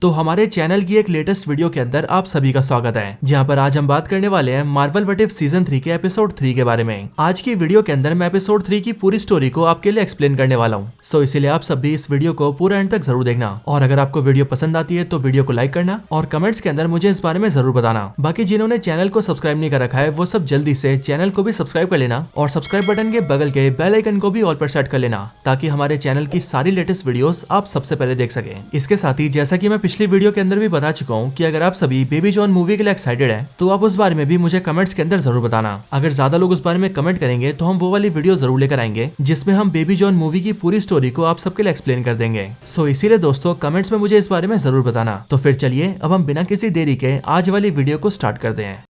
तो हमारे चैनल की एक लेटेस्ट वीडियो के अंदर आप सभी का स्वागत है, जहां पर आज हम बात करने वाले हैं मार्वल व्हाट इफ सीजन 3 के एपिसोड 3 के बारे में। आज की वीडियो के अंदर मैं एपिसोड 3 की पूरी स्टोरी को आपके लिए एक्सप्लेन करने वाला हूं, सो इसीलिए आप सब भी इस वीडियो को पूरा एंड तक जरूर देखना। और अगर आपको वीडियो पसंद आती है तो वीडियो को लाइक करना और कमेंट्स के अंदर मुझे इस बारे में जरूर बताना। बाकी जिन्होंने चैनल को सब्सक्राइब नहीं कर रखा है वो सब जल्दी से चैनल को भी सब्सक्राइब कर लेना और सब्सक्राइब बटन के बगल के बेल आइकन को भी ऑल पर सेट कर लेना, ताकि हमारे चैनल की सारी लेटेस्ट वीडियोस आप सबसे पहले देख सकें। इसके साथ ही जैसा कि मैं पिछली वीडियो के अंदर बता चुका हूँ कि अगर आप सभी बेबी जॉन मूवी के लिए एक्साइटेड हैं, तो आप उस बारे में भी मुझे कमेंट्स के अंदर जरूर बताना। अगर ज्यादा लोग उस बारे में कमेंट करेंगे तो हम वो वाली वीडियो जरूर लेकर आएंगे जिसमें हम बेबी जॉन मूवी की पूरी स्टोरी को आप सबके लिए एक्सप्लेन कर देंगे। सो इसीलिए दोस्तों कमेंट्स में मुझे इस बारे में जरूर बताना। तो फिर चलिए अब हम बिना किसी देरी के आज वाली वीडियो को स्टार्ट करते हैं।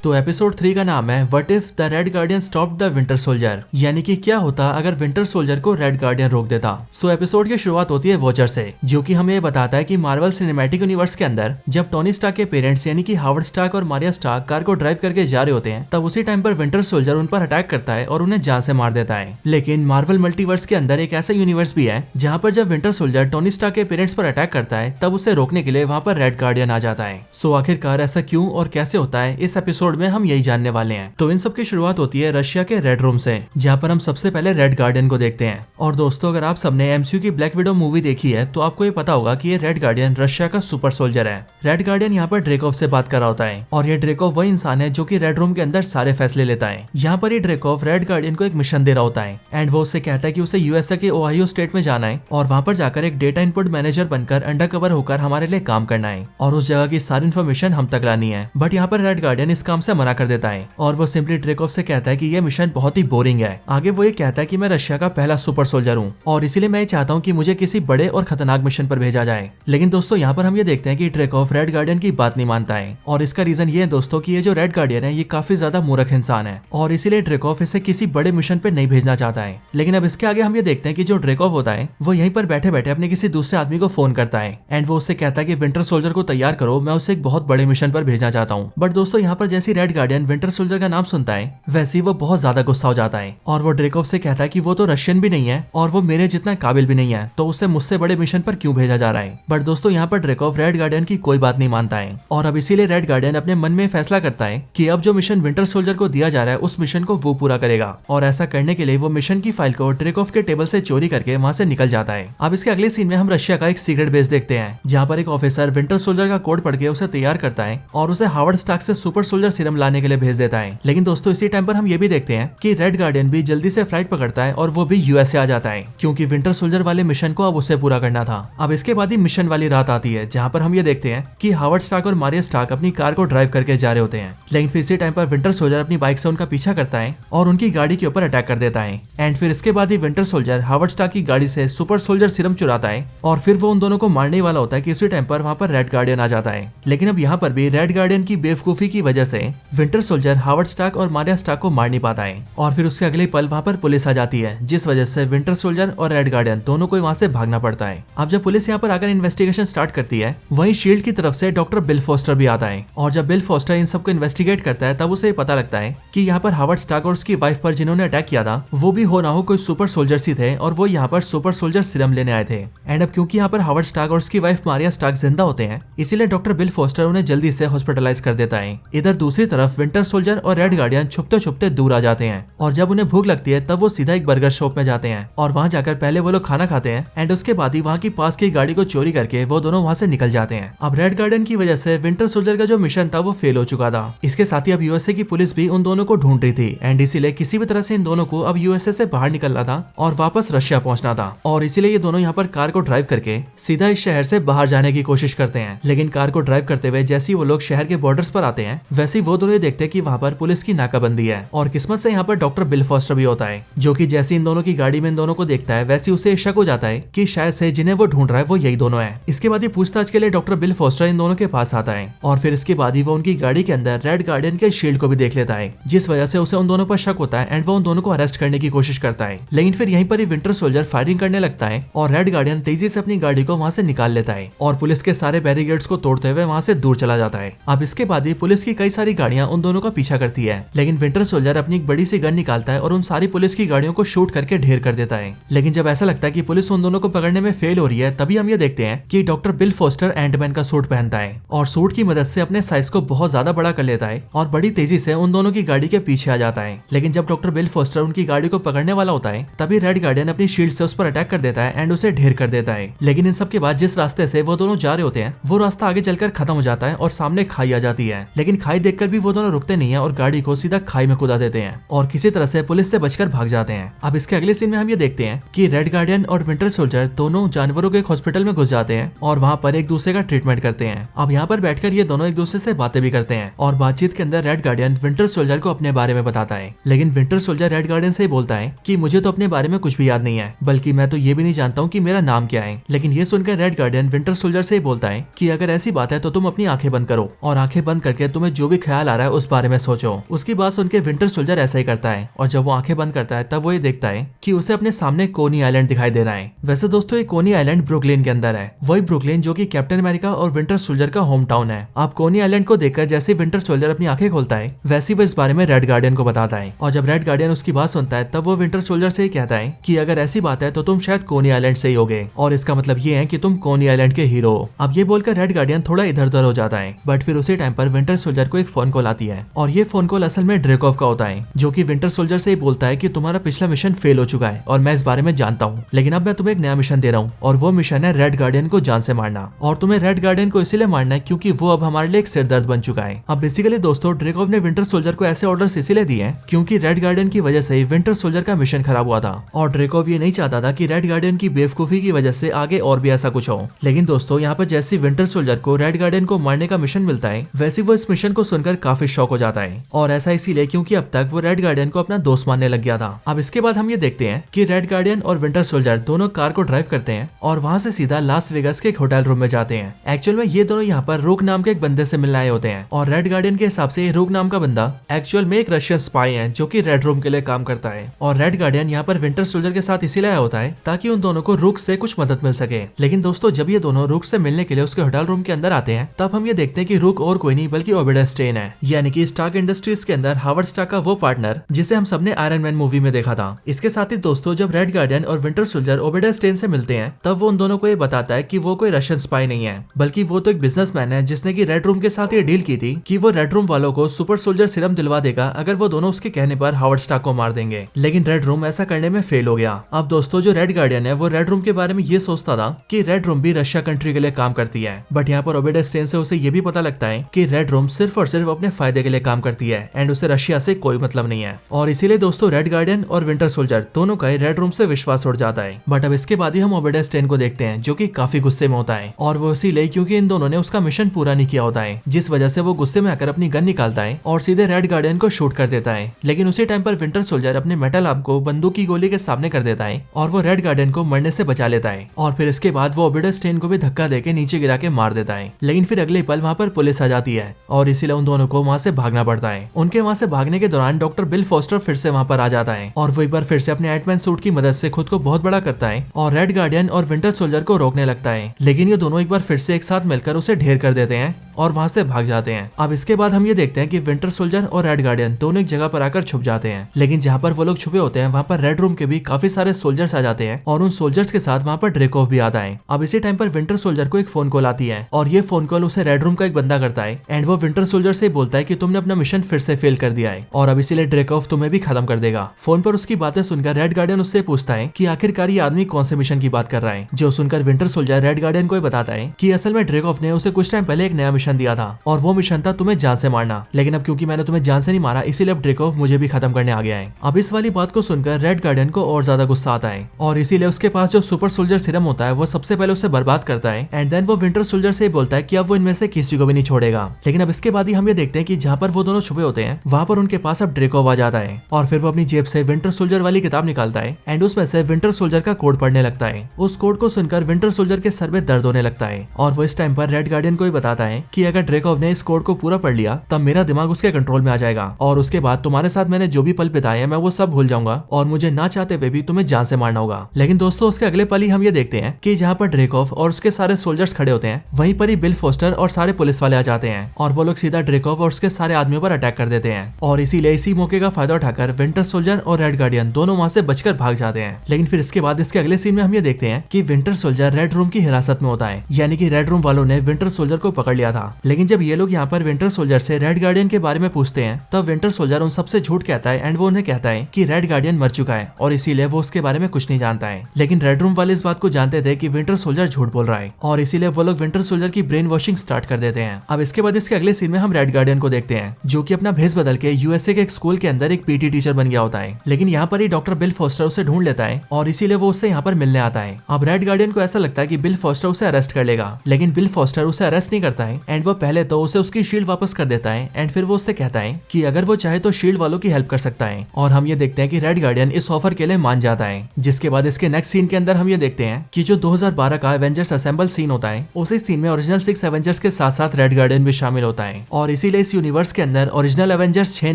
तो एपिसोड 3 का नाम है what if the red guardian stopped the winter soldier, यानी कि क्या होता अगर विंटर सोल्जर को रेड गार्डियन रोक देता। सो एपिसोड की शुरुआत होती है वॉचर से, जो कि हमें बताता है कि मार्वल सिनेमैटिक यूनिवर्स के अंदर जब टोनी स्टार्क के पेरेंट्स यानी कि हावर्ड स्टार्क और मारिया स्टार्क कार को ड्राइव करके जा रहे होते हैं, तब उसी टाइम पर विंटर सोल्जर उन पर अटैक करता है और उन्हें जान से मार देता है। लेकिन मार्वल मल्टीवर्स के अंदर एक ऐसा यूनिवर्स भी है जहाँ पर जब विंटर सोल्जर टोनी स्टार्क के पेरेंट्स पर अटैक करता है तब उसे रोकने के लिए वहाँ पर रेड गार्डियन आ जाता है। सो आखिरकार ऐसा क्यों और कैसे होता है, इस एपिसोड में हम यही जानने वाले हैं। तो इन सब की शुरुआत होती है रशिया के रेड रूम से, जहाँ पर हम सबसे पहले रेड गार्डियन को देखते हैं। और दोस्तों अगर आप सबने एमसीयू की ब्लैक विडो मूवी देखी है तो आपको ये पता होगा कि ये रेड गार्डियन रशिया का सुपर सोल्जर है। रेड गार्डियन यहाँ पर ड्रेकोव से बात कर रहा होता है और ये ड्रेकोव वही इंसान है जो कि रेड रूम के अंदर सारे फैसले लेता है। यहाँ पर ये ड्रेकोव रेड गार्डियन को एक मिशन दे रहा होता है एंड वो उससे कहता है कि उसे यूएसए के ओहायो स्टेट में जाना है और वहाँ पर जाकर एक डेटा इनपुट मैनेजर बनकर अंडरकवर होकर हमारे लिए काम करना है और उस जगह की सारी इन्फॉर्मेशन हम तक लानी है। बट यहाँ पर रेड गार्डियन इस काम से मना कर देता है और वो सिंपली ड्रेकोव से कहता है कि ये मिशन बहुत ही बोरिंग है। आगे वो ये कहता है कि मैं रशिया का पहला सुपर सोल्जर हूँ और इसीलिए मैं चाहता हूँ कि मुझे किसी बड़े और खतरनाक मिशन पर भेजा जाए। लेकिन दोस्तों यहाँ पर हम ये देखते हैं कि ड्रेकोव रेड गार्डियन की बात नहीं मानता है और इसका रीजन ये है दोस्तों कि ये जो रेड गार्डियन है ये काफी ज्यादा मूर्ख इंसान है और इसीलिए ड्रेकोव इसे किसी बड़े मिशन पे नहीं भेजना चाहता है। लेकिन अब इसके आगे हम ये देखते हैं कि जो ड्रेकोव होता है वो यहीं पर बैठे बैठे अपने किसी दूसरे आदमी को फोन करता है एंड वो उससे कहता है कि विंटर सोल्जर को तैयार करो, मैं उसे एक बहुत बड़े मिशन पर भेजना चाहता हूँ। बट दोस्तों यहाँ पर जैसी रेड गार्डियन विंटर सोल्जर का नाम सुनता है वैसे वो बहुत ज्यादा गुस्सा हो जाता है और वो ड्रेकोव से कहता है कि वो तो रशियन भी नहीं है और वो मेरे जितना काबिल भी नहीं है, तो उसे मुझसे बड़े मिशन पर क्यों भेजा जा रहा है। बट दोस्तों यहाँ पर ड्रेकोव रेड गार्डियन की कोई बात नहीं मानता है और अब इसीलिए रेड गार्डियन अपने मन में फैसला करता है कि अब जो मिशन विंटर सोल्जर को दिया जा रहा है उस मिशन को वो पूरा करेगा और ऐसा करने के लिए वो मिशन की फाइल को ड्रेकोव के टेबल से चोरी करके वहाँ से निकल जाता है। अब इसके अगले सीन में हम रशिया का एक सीक्रेट बेस देखते हैं जहाँ पर एक ऑफिसर विंटर सोल्जर का कोड पढ़ के उसे तैयार करता है और उसे हावर्ड स्टार्क से सुपर सोल्जर सीरम लाने के लिए भेज देता है। लेकिन दोस्तों इसी टाइम पर हम ये भी देखते हैं कि रेड गार्डियन भी जल्दी से फ्लाइट पकड़ता है और वो भी यूएसए आ जाता है क्योंकि विंटर सोल्जर वाले मिशन को अब उसे पूरा करना था। अब इसके बाद ही मिशन वाली रात आती है जहाँ पर हम ये देखते हैं कि हावर्ड स्टार्क और मारिया स्टार्क अपनी कार को ड्राइव करके जा रहे होते हैं। लेकिन फिर इसी टाइम पर विंटर सोल्जर अपनी बाइक से उनका पीछा करता है और उनकी गाड़ी के ऊपर अटैक कर देता है एंड फिर इसके बाद ही विंटर सोल्जर हावर्ड स्टार्क की गाड़ी से सुपर सोल्जर सीरम चुराता है और फिर वो उन दोनों को मारने वाला होता है कि उसी टाइम पर वहाँ पर रेड गार्डियन आ जाता है। लेकिन अब यहाँ पर भी रेड गार्डियन की बेवकूफी की वजह से विंटर सोल्जर हावर्ड स्टार्क और मारिया स्टार्क को मार नहीं पाता है और फिर उसके अगले पल वहाँ पर पुलिस आ जाती है, जिस वजह से विंटर सोल्जर और रेड गार्डियन दोनों को वहाँ से भागना पड़ता है। अब जब पुलिस यहाँ पर आकर इन्वेस्टिगेशन स्टार्ट करती है वहीं शील्ड की तरफ से डॉक्टर बिल फोस्टर भी आता है और जब बिल फोस्टर इन सबको इन्वेस्टिगेट करता है तब उसे पता लगता है कि यहाँ पर हावर्ड स्टार्क और उसकी वाइफ पर जिन्होंने अटैक किया था वो भी हो ना हो कोई सुपर सोल्जर ही थे और वो यहाँ पर सुपर सोल्जर सीरम लेने आए थे। एंड अब क्योंकि यहाँ पर हावर्ड स्टार्क और उसकी वाइफ मारिया स्टार्क जिंदा होते हैं इसीलिए डॉक्टर बिल फोस्टर उन्हें जल्दी से हॉस्पिटलाइज कर देता है। इधर दूसरी तरफ विंटर सोल्जर और रेड गार्डियन छुपते छुपते दूर आ जाते हैं और जब उन्हें भूख लगती है तब वो सीधा एक बर्गर शॉप में जाते हैं और वहाँ जाकर पहले वो लोग खाना खाते हैं एंड उसके बाद ही वहाँ की पास की गाड़ी को चोरी करके वो दोनों वहाँ से निकल जाते हैं। अब रेड गार्डियन की वजह से विंटर सोल्जर का जो मिशन था वो फेल हो चुका था। इसके साथ ही अब यूएसए की पुलिस भी उन दोनों को ढूंढ रही थी एंड इसीलिए किसी भी तरह से इन दोनों को अब यूएसए से बाहर निकलना था और वापस रशिया पहुंचना था और इसीलिए ये दोनों यहाँ पर कार को ड्राइव करके सीधा इस शहर से बाहर जाने की कोशिश करते हैं। लेकिन कार को ड्राइव करते हुए जैसे वो लोग शहर के बॉर्डर्स पर आते हैं वैसे वो दोनों देखते हैं कि वहाँ पर पुलिस की नाकाबंदी है और किस्मत से यहाँ पर डॉक्टर बिल फोस्टर भी होता है जो कि जैसे इन दोनों की गाड़ी में इन दोनों को देखता है वैसे उसे शक हो जाता है कि शायद से जिन्हें वो ढूंढ रहा है वो यही दोनों हैं। इसके बाद ही पूछताछ के लिए डॉक्टर बिल फोस्टर इन दोनों के पास आता है और फिर इसके बाद ही वो उनकी गाड़ी के अंदर रेड गार्डियन के शील्ड को भी देख लेता है, जिस वजह से उसे उन दोनों पर शक होता है एंड वो उन दोनों को अरेस्ट करने की कोशिश करता है। लेकिन फिर यहीं पर ही विंटर सोल्जर फायरिंग करने लगता है और रेड गार्डियन तेजी से अपनी गाड़ी को वहाँ से निकाल लेता है और पुलिस के सारे बैरिकेड्स को तोड़ते हुए वहाँ से दूर चला जाता है। अब इसके बाद ही पुलिस की कई सारी गाड़ियां उन दोनों का पीछा करती है, लेकिन विंटर सोल्जर अपनी एक बड़ी सी गन निकालता है और उन सारी पुलिस की गाड़ियों को शूट करके ढेर कर देता है। लेकिन जब ऐसा लगता है कि पुलिस उन दोनों को पकड़ने में फेल हो रही है, तभी हम ये देखते हैं कि डॉक्टर बिल फोस्टर एंटमैन का सूट पहनता है और सूट की मदद से अपने साइज को बहुत ज्यादा बड़ा कर लेता है और बड़ी तेजी से उन दोनों की गाड़ी के पीछे आ जाता है। लेकिन जब डॉक्टर बिल फोस्टर उनकी गाड़ी को पकड़ने वाला होता है, तभी रेड गार्डियन अपनी शील्ड से उस पर अटैक कर देता है एंड उसे ढेर कर देता है। लेकिन इन सब के बाद जिस रास्ते से वो दोनों जा रहे होते हैं, वो रास्ता आगे चलकर खत्म हो जाता है और सामने खाई आ जाती है। लेकिन खाई देखकर भी वो दोनों रुकते नहीं है और गाड़ी को सीधा खाई में कूदा देते हैं और किसी तरह से पुलिस से बचकर भाग जाते हैं। अब इसके अगले सीन में हम ये देखते हैं कि रेड गार्डियन और विंटर सोल्जर दोनों जानवरों के एक हॉस्पिटल में घुस जाते हैं और वहाँ पर एक दूसरे का ट्रीटमेंट करते हैं। अब यहाँ पर बैठकर ये दोनों एक दूसरे से बातें भी करते हैं और बातचीत के अंदर रेड गार्डियन विंटर सोल्जर को अपने बारे में बताता है। लेकिन विंटर सोल्जर रेड गार्डियन से बोलता है कि मुझे तो अपने बारे में कुछ भी याद नहीं है, बल्कि मैं तो ये भी नहीं जानता हूँ कि मेरा नाम क्या है। लेकिन ये सुनकर रेड गार्डियन विंटर सोल्जर से बोलता है कि अगर ऐसी बात है तो तुम अपनी आंखें बंद करो और आंखें बंद करके तुम्हें जो भी ख्याल आ रहा है उस बारे में सोचो। उसकी बात सुनकर विंटर सोल्जर ऐसा ही करता है और जब वो आंखें बंद करता है तब वो ये देखता है कि उसे अपने सामने कोनी आइलैंड दिखाई दे रहा है। वैसे दोस्तों ये कोनी आइलैंड ब्रुकलिन के अंदर है, वही ब्रुकलिन जो कि कैप्टन अमेरिका और विंटर सोल्जर का होम टाउन है। आप कोनी आइलैंड को देखकर जैसे विंटर सोल्जर अपनी आंखें खोलता है, वैसे वो इस बारे में रेड गार्डियन को बताता है और जब रेड गार्डियन उसकी बात सुनता है तब वो विंटर सोल्जर से ही कहता है कि अगर ऐसी बात है तो तुम शायद कोनी आइलैंड से ही होगे और इसका मतलब ये है कि तुम कोनी आइलैंड के हीरो हो। अब ये बोलकर रेड गार्डियन थोड़ा इधर उधर हो जाता है, बट फिर उसी टाइम पर विंटर सोल्जर को एक फोन कॉल आती है और ये फोन कॉल असल में ड्रेकोव का होता है, जो कि विंटर सोल्जर से ही बोलता है कि तुम्हारा पिछला मिशन फेल हो चुका है और मैं इस बारे में जानता हूँ, लेकिन अब मैं तुम्हें एक नया मिशन दे रहा हूँ और वो मिशन है रेड गार्डियन को जान से मारना। और तुम्हें रेड गार्डियन को इसीलिए मारना है क्योंकि वो अब हमारे लिए एक सिरदर्द बन चुका है। अब बेसिकली दोस्तों ड्रेकोव ने विंटर सोल्जर को ऐसे ऑर्डर्स इसीलिए दिए हैं क्योंकि रेड गार्डियन की वजह से ही विंटर सोल्जर का मिशन खराब हुआ था और ड्रेकोव ये नहीं चाहता था कि रेड गार्डियन की बेवकूफी की वजह से आगे और भी ऐसा कुछ हो। लेकिन दोस्तों यहाँ पर जैसे विंटर सोल्जर को रेड गार्डियन को मारने का मिशन मिलता है, वैसे वो इस मिशन को सुनकर काफी शॉक हो जाता है और ऐसा इसीलिए क्योंकि अब तक वो रेड गार्डियन को अपना दोस्त मानने लग गया था। अब इसके बाद हम ये देखते हैं कि रेड गार्डियन और विंटर सोल्जर दोनों कार को ड्राइव करते हैं और वहाँ से सीधा लास वेगास के एक होटल रूम में जाते हैं। एक्चुअल में ये दोनों यहाँ पर रूक नाम के एक बंदे से मिलने आए होते हैं और रेड गार्डियन के हिसाब से रूक नाम का बंदा एक्चुअल में एक रशियन स्पाई है जो कि रेड रूम के लिए काम करता है और रेड गार्डियन यहाँ पर विंटर सोल्जर के साथ इसीलिए आया होता है ताकि उन दोनों को रूक से कुछ मदद मिल सके। लेकिन दोस्तों जब ये दोनों रूक से मिलने के लिए उसके होटल रूम के अंदर आते हैं, तब हम ये देखते हैं कि रूक और कोई नहीं बल्कि ओबेडा स्टेन है, यानी कि स्टार्क इंडस्ट्रीज के अंदर हावर्ड स्टार्क का वो पार्टनर जिसे हम सबने आयरन मैन मूवी में देखा था। इसके साथ ही दोस्तों जब रेड गार्डियन और विंटर सोल्जर ओबेडा स्टेन से मिलते हैं, तब वो उन दोनों को ये बताता है कि वो कोई रशियन स्पाई नहीं है, बल्कि वो तो एक बिजनेसमैन है जिसने की रेड रूम के साथ ये डील की थी कि वो रेड रूम वालों को सुपर सोल्जर सीरम दिलवा देगा अगर वो दोनों उसके कहने पर हावर्ड स्टार्क को मार देंगे। लेकिन रेड रूम ऐसा करने में फेल हो गया। अब दोस्तों जो रेड गार्डियन है वो रेड रूम के बारे में ये सोचता था कि रेड रूम भी रशिया कंट्री के लिए काम करती है, बट यहाँ पर ओबेडा स्टेन से उसे ये भी पता लगता है कि रेड रूम सिर्फ और सिर्फ अपने फायदे के लिए काम करती है एंड उसे रशिया से कोई मतलब नहीं है। और इसीलिए दोस्तों रेड गार्डियन और विंटर सोल्जर दोनों का ही रेड रूम से विश्वास उड़ जाता है। बट अब इसके बाद ही हम ओबेडा स्टेन को देखते हैं जो कि काफी गुस्से में होता है और वो इसीलिए क्योंकि इन दोनों ने उसका मिशन पूरा नहीं किया होता है, जिस वजह से वो गुस्से में आकर अपनी गन निकालता है और सीधे रेड गार्डियन को शूट कर देता है। लेकिन उसी टाइम पर विंटर सोल्जर अपने मेटल आर्म को बंदूक की गोली के सामने कर देता है और वो रेड गार्डियन को मरने से बचा लेता है और फिर इसके बाद वो ओबेडा स्टेन को भी धक्का देके नीचे गिरा के मार देता है। लेकिन फिर अगले पल वहाँ पर पुलिस आ जाती है और इसीलिए उन दोनों को वहाँ से भागना पड़ता है। उनके वहाँ से भागने के दौरान डॉक्टर बिल फोस्टर फिर से वहाँ पर आ जाता है और वो एक बार फिर से अपने एंटमैन सूट की मदद से खुद को बहुत बड़ा करता है और रेड गार्डियन और विंटर सोल्जर को रोकने लगता है। लेकिन ये दोनों एक बार फिर से एक साथ मिलकर उसे ढेर कर देते हैं और वहाँ से भाग जाते हैं। अब इसके बाद हम ये देखते हैं कि विंटर सोल्जर और रेड गार्डियन दोनों एक जगह पर आकर छुप जाते हैं। लेकिन जहाँ पर वो लोग छुपे होते हैं वहाँ पर रेड रूम के भी काफी सारे सोल्जर्स आ जाते हैं और उन सोल्जर्स के साथ वहाँ पर ड्रेकोव भी आता है। अब इसी टाइम पर विंटर सोल्जर को एक फोन कॉल आती है और ये फोन कॉल उसे रेड रूम का एक बंदा करता है एंड वो विंटर सोल्जर से बोलता है कि तुमने अपना मिशन फिर से फेल कर दिया है और अब इसीलिए ड्रेकोव तुम्हें भी खत्म कर देगा। फोन पर उसकी बातें सुनकर रेड गार्डियन उससे पूछता है कि आखिरकार ये आदमी कौन से मिशन की बात कर रहा है, जो सुनकर विंटर सोल्जर रेड गार्डियन को बताता है कि असल में ड्रेकोव ने उसे कुछ टाइम पहले एक नया मिशन दिया था और वो मिशन था तुम्हें जान से मारना, लेकिन अब क्योंकि मैंने तुम्हें जान से नहीं मारा इसीलिए अब ड्रेकोव मुझे भी खत्म करने आ गया है। अब इस वाली बात को सुनकर रेड गार्डियन को और ज्यादा गुस्सा आता है और इसीलिए उसके पास जो सुपर सोल्जर सीरम होता है वो सबसे पहले उसे बर्बाद करता है एंड देन वो विंटर सोल्जर से बोलता है कि अब वो इनमें से किसी को भी नहीं छोड़ेगा। लेकिन अब इसके बाद ही हम ये देखते हैं कि जहाँ पर वो दोनों छुपे होते हैं वहाँ पर उनके पास अब ड्रेकोव आ जाता है और फिर वो अपनी जेब से विंटर सोल्जर वाली किताब निकालता है एंड उसमें से विंटर सोल्जर का कोड पढ़ने लगता है। उस कोड को सुनकर विंटर सोल्जर के सर में दर्द होने लगता है और वो इस टाइम पर रेड गार्डियन को ही बताता है कि अगर ड्रेकॉव ने इस कोड को पूरा पढ़ लिया तब मेरा दिमाग उसके कंट्रोल में आ जाएगा और उसके बाद तुम्हारे साथ मैंने जो भी पल बिताए हैं मैं वो सब भूल जाऊंगा और मुझे ना चाहते हुए भी तुम्हें जान से मारना होगा। लेकिन दोस्तों उसके अगले पल ही हम ये देखते हैं कि जहाँ पर ड्रेकॉव और उसके सारे सोल्जर्स खड़े होते हैं वहीं पर ही बिल फोस्टर और सारे पुलिस वाले आ जाते हैं और वो लोग सीधा ड्रेकॉव और उसके सारे आदमियों पर अटैक कर देते हैं और इसीलिए इसी मौके का फायदा उठाकर विंटर सोल्जर और रेड गार्डियन दोनों वहां से बचकर भाग जाते हैं। लेकिन फिर इसके बाद इसके अगले सीन में हम ये देखते हैं कि विंटर सोल्जर रेड रूम की हिरासत में होता है, यानी कि रेड रूम वालों ने विंटर सोल्जर को पकड़ लिया था। लेकिन जब ये लोग यहाँ पर विंटर सोल्जर से रेड गार्डियन के बारे में पूछते हैं तब विंटर सोल्जर उन सबसे झूठ कहता है एंड वो उन्हें कहता है कि रेड गार्डियन मर चुका है और इसीलिए वो उसके बारे में कुछ नहीं जानता है। लेकिन रेड रूम वाले इस बात को जानते थे कि विंटर सोल्जर झूठ बोल रहा है और इसीलिए वो लोग विंटर सोल्जर की ब्रेन वॉशिंग स्टार्ट कर देते हैं। अब इसके बाद इसके अगले सीन में हम रेड गार्डियन को देखते हैं जो कि अपना भेस बदल के यूएसए के एक स्कूल के अंदर एक पीटी टीचर बन गया होता है। लेकिन यहाँ पर ही डॉक्टर बिल फोस्टर उसे ढूंढ लेता है और इसीलिए वो उससे यहाँ पर मिलने आता है। अब रेड गार्डियन को ऐसा लगता है कि बिल फोस्टर उसे अरेस्ट कर लेगा, लेकिन बिल फोस्टर उसे अरेस्ट नहीं करता है एंड वो पहले तो उसे उसकी शील्ड वापस कर देता है एंड फिर वो उससे कहता है कि अगर वो चाहे तो शील्ड वालों की हेल्प कर सकता है और हम ये देखते हैं कि रेड गार्डियन इस ऑफर के लिए मान जाता है। जिसके बाद इसके नेक्स्ट सीन के अंदर हम ये देखते हैं कि जो 2012 का एवेंजर्स असेंबल सीन होता है उसी सीन में ओरिजिनल 6 एवेंजर्स के साथ साथ रेड गार्डियन भी शामिल होता है और इसीलिए इस यूनिवर्स के अंदर ओरिजिनल एवेंजर्स 6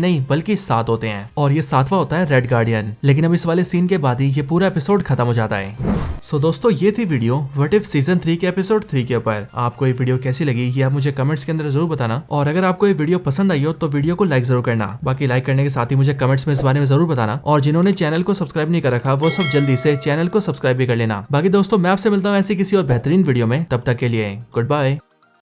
नहीं बल्कि 7 होते हैं और ये 7वां होता है रेड गार्डियन। लेकिन अब इस वाले सीन के बाद ही ये पूरा एपिसोड खत्म हो जाता है। सो दोस्तों ये थी वीडियो व्हाट इफ सीजन 3 के एपिसोड 3 के ऊपर। आपको ये वीडियो कैसी लगी ये आप मुझे कमेंट्स के अंदर जरूर बताना और अगर आपको ये वीडियो पसंद आई हो तो वीडियो को लाइक जरूर करना। बाकी लाइक करने के साथ ही मुझे कमेंट्स में इस बारे में जरूर बताना और जिन्होंने चैनल को सब्सक्राइब नहीं कर रखा वो सब जल्दी से चैनल को सब्सक्राइब भी कर लेना। बाकी दोस्तों मैं आपसे मिलता हूँ ऐसी किसी और बेहतरीन वीडियो में, तब तक के लिए गुड बाय।